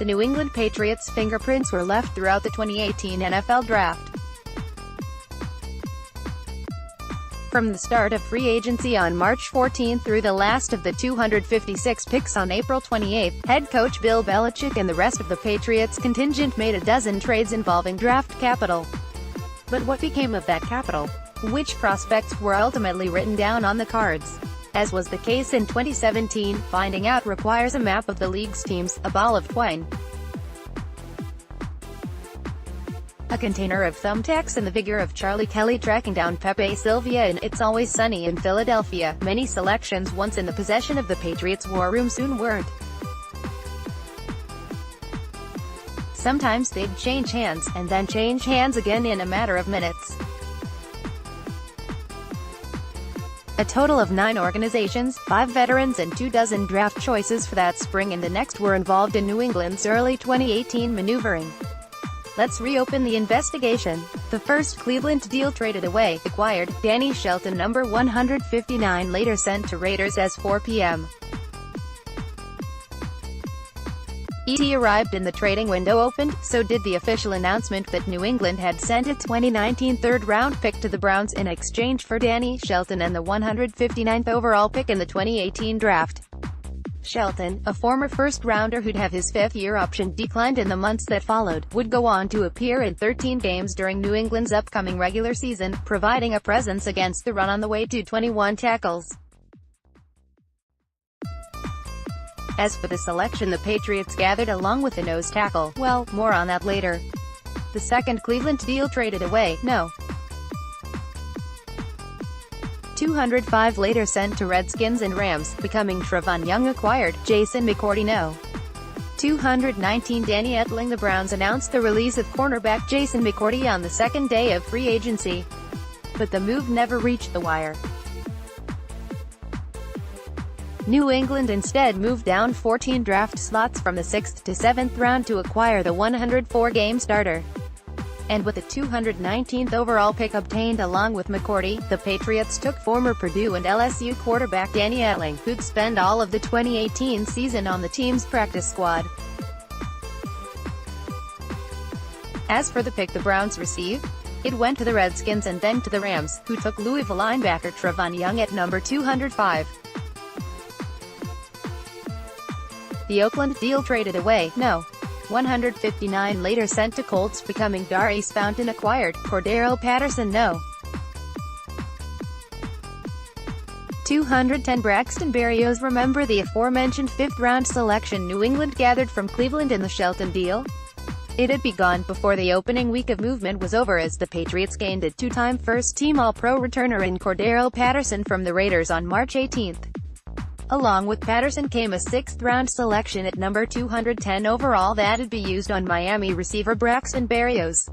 The New England Patriots' fingerprints were left throughout the 2018 NFL Draft. From the start of free agency on March 14 through the last of the 256 picks on April 28, head coach Bill Belichick and the rest of the Patriots contingent made a dozen trades involving draft capital. But what became of that capital? Which prospects were ultimately written down on the cards? As was the case in 2017, finding out requires a map of the league's teams, a ball of twine, a container of thumbtacks, and the vigor of Charlie Kelly tracking down Pepe Sylvia in It's Always Sunny in Philadelphia. Many selections once in the possession of the Patriots' war room soon weren't. Sometimes they'd change hands, and then change hands again in a matter of minutes. A total of 9 organizations, 5 veterans and 24 draft choices for that spring and the next were involved in New England's early 2018 maneuvering. Let's reopen the investigation. The first Cleveland deal traded away, acquired, Danny Shelton number 159 later sent to Raiders as 4 p.m. ET arrived and the trading window opened, so did the official announcement that New England had sent its 2019 third-round pick to the Browns in exchange for Danny Shelton and the 159th overall pick in the 2018 draft. Shelton, a former first-rounder who'd have his fifth-year option declined in the months that followed, would go on to appear in 13 games during New England's upcoming regular season, providing a presence against the run on the way to 21 tackles. As for the selection the Patriots gathered along with the nose tackle, well, more on that later. The second Cleveland deal traded away, no. 205 later sent to Redskins and Rams, becoming Trevon Young acquired, Jason McCourty no. 219 Danny Etling. The Browns announced the release of cornerback Jason McCourty on the second day of free agency. But the move never reached the wire. New England instead moved down 14 draft slots from the 6th to 7th round to acquire the 104-game starter. And with the 219th overall pick obtained along with McCourty, the Patriots took former Purdue and LSU quarterback Danny Etling, who'd spend all of the 2018 season on the team's practice squad. As for the pick the Browns received, it went to the Redskins and then to the Rams, who took Louisville linebacker Trevon Young at number 205. The Oakland deal traded away, no. 159 later sent to Colts, becoming Darius Fountain acquired, Cordero Patterson no. 210 Braxton Berrios. Remember the aforementioned 5th-round selection New England gathered from Cleveland in the Shelton deal? It had begun before the opening week of movement was over as the Patriots gained a 2-time first-team All-Pro returner in Cordero Patterson from the Raiders on March 18. Along with Patterson came a 6th-round selection at number 210 overall that'd be used on Miami receiver Braxton Berrios.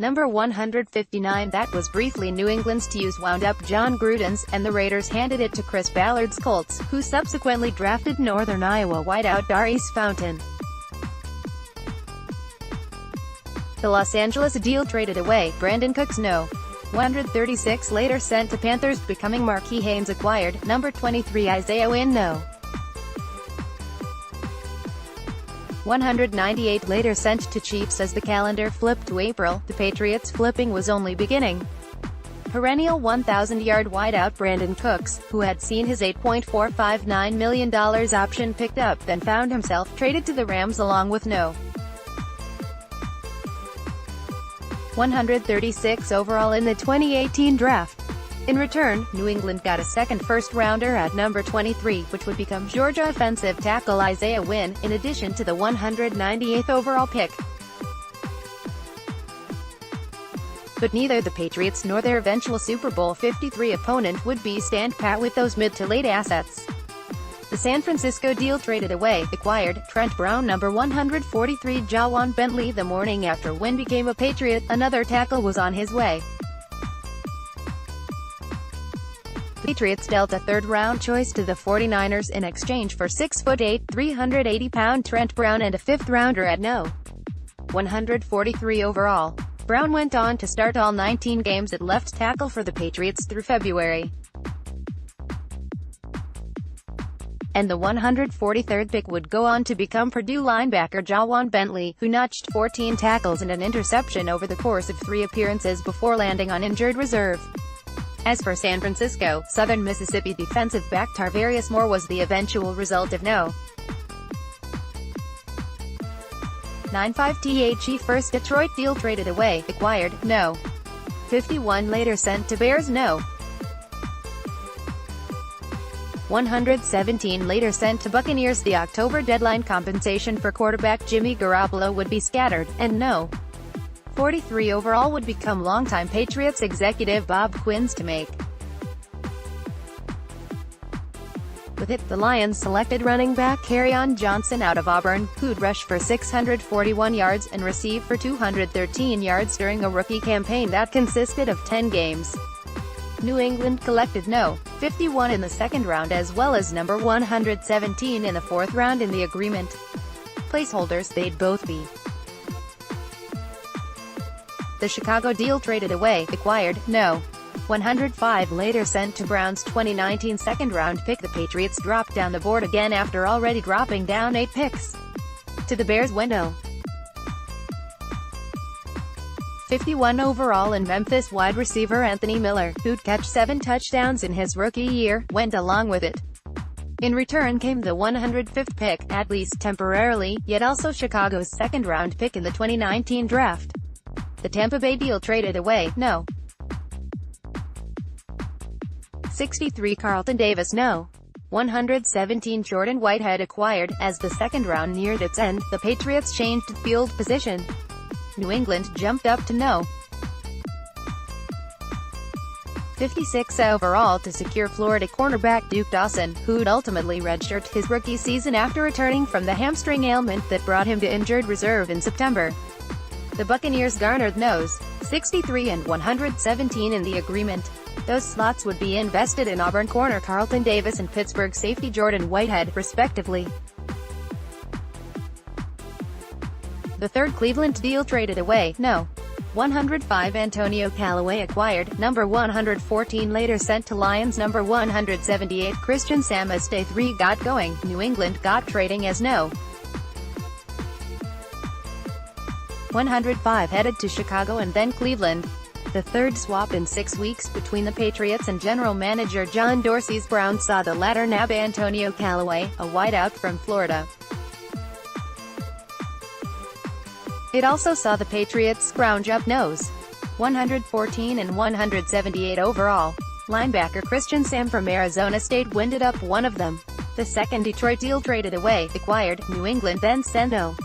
Number 159 that was briefly New England's to use wound up John Gruden's, and the Raiders handed it to Chris Ballard's Colts, who subsequently drafted Northern Iowa wideout Darius Fountain. The Los Angeles deal traded away, Brandon Cooks no. 136 later sent to Panthers, becoming Marquis Haynes acquired, number 23 Isaiah Wynn no. 198 later sent to Chiefs. As the calendar flipped to April, the Patriots' flipping was only beginning. Perennial 1,000-yard wideout Brandon Cooks, who had seen his $8.459 million option picked up, then found himself traded to the Rams along with no. 136 overall in the 2018 draft. In return, New England got a second first-rounder at number 23, which would become Georgia offensive tackle Isaiah Wynn, in addition to the 198th overall pick. But neither the Patriots nor their eventual Super Bowl 53 opponent would be stand pat with those mid to late assets. The San Francisco deal traded away, acquired, Trent Brown number 143 Jawan Bentley. The morning after Wynn became a Patriot, another tackle was on his way. The Patriots dealt a third-round choice to the 49ers in exchange for 6'8", 380-pound Trent Brown and a fifth-rounder at no. 143 overall. Brown went on to start all 19 games at left tackle for the Patriots through February. and the 143rd pick would go on to become Purdue linebacker Jawan Bentley, who notched 14 tackles and an interception over the course of 3 appearances before landing on injured reserve. As for San Francisco, Southern Mississippi defensive back Tarvarius Moore was the eventual result of no. 95 The first Detroit deal traded away, acquired, no. 51 later sent to Bears, no. 117 later sent to Buccaneers. The October deadline compensation for quarterback Jimmy Garoppolo would be scattered, and no. 43 overall would become longtime Patriots executive Bob Quinn's to make. With it, the Lions selected running back Kerryon Johnson out of Auburn, who'd rush for 641 yards and receive for 213 yards during a rookie campaign that consisted of 10 games. New England collected no. 51 in the second round as well as number 117 in the fourth round in the agreement. Placeholders, they'd both be. The Chicago deal traded away, acquired, no. 105 later sent to Browns 2019 second-round pick. The Patriots dropped down the board again after already dropping down 8 picks to the Bears window. 51 overall in Memphis wide receiver Anthony Miller, who'd catch 7 touchdowns in his rookie year, went along with it. In return came the 105th pick, at least temporarily, yet also Chicago's second-round pick in the 2019 draft. The Tampa Bay deal traded away, no. 63 Carlton Davis, no. 117 Jordan Whitehead acquired. As the second round neared its end, the Patriots changed field position. New England jumped up to no. 56 overall to secure Florida cornerback Duke Dawson, who'd ultimately redshirt his rookie season after returning from the hamstring ailment that brought him to injured reserve in September. The Buccaneers garnered no's, 63 and 117 in the agreement. Those slots would be invested in Auburn corner Carlton Davis and Pittsburgh safety Jordan Whitehead, respectively. The third Cleveland deal traded away, no. 105 Antonio Callaway acquired. Number 114 later sent to Lions. Number 178 Christian Samas. Day 3 got going. New England got trading as no. 105 headed to Chicago and then Cleveland. The third swap in 6 weeks between the Patriots and general manager John Dorsey's Browns saw the latter nab Antonio Callaway, a wideout from Florida. It also saw the Patriots scrounge up no's. 114 and 178 overall. Linebacker Christian Sam from Arizona State winded up one of them. The second Detroit deal traded away, acquired. New England then sent no.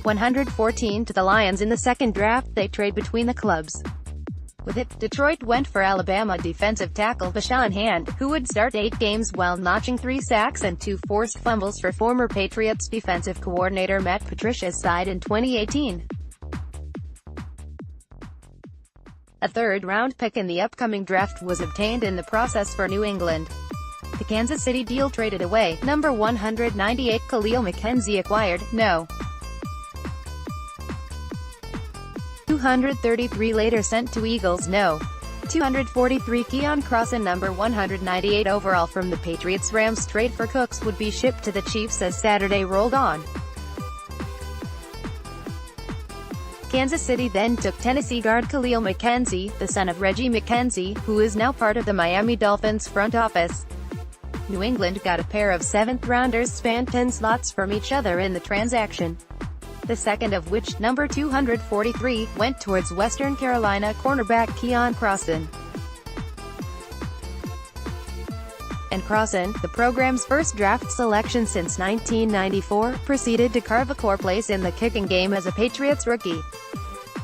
114 to the Lions in the second draft. They trade between the clubs. With it, Detroit went for Alabama defensive tackle Bashan Hand, who would start 8 games while notching 3 sacks and 2 forced fumbles for former Patriots defensive coordinator Matt Patricia's side in 2018. A third-round pick in the upcoming draft was obtained in the process for New England. The Kansas City deal traded away. Number 198 Khalil McKenzie acquired, no. 233 later sent to Eagles, no. 243 Keon Crossan. Number 198 overall from the Patriots. Rams trade for Cooks would be shipped to the Chiefs as Saturday rolled on. Kansas City then took Tennessee guard Khalil McKenzie, the son of Reggie McKenzie, who is now part of the Miami Dolphins front office. New England got a pair of 7th-rounders spanned 10 slots from each other in the transaction. The second of which, number 243, went towards Western Carolina cornerback Keon Crossan. And Crossan, the program's first draft selection since 1994, proceeded to carve a core place in the kicking game as a Patriots rookie.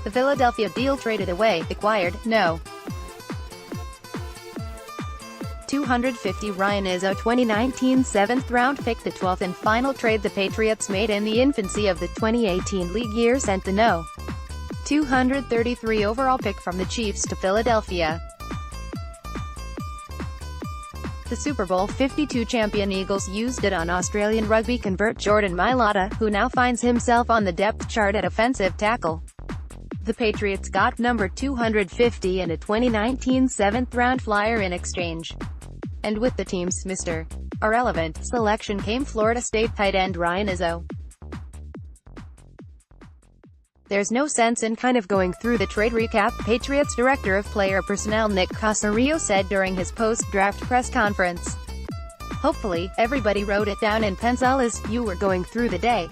The Philadelphia deal traded away, acquired, no. 250 Ryan Izzo 2019 7th-round pick. The 12th and final trade the Patriots made in the infancy of the 2018 league year sent the no. 233 overall pick from the Chiefs to Philadelphia. The Super Bowl 52 champion Eagles used it on Australian rugby convert Jordan Mailata, who now finds himself on the depth chart at offensive tackle. The Patriots got number 250 and a 2019 7th-round flyer in exchange. And with the team's Mr. Irrelevant selection came Florida State tight end Ryan Izzo. There's no sense in kind of going through the trade recap, Patriots Director of Player Personnel Nick Caserio said during his post-draft press conference. Hopefully, everybody wrote it down in pencil as you were going through the day.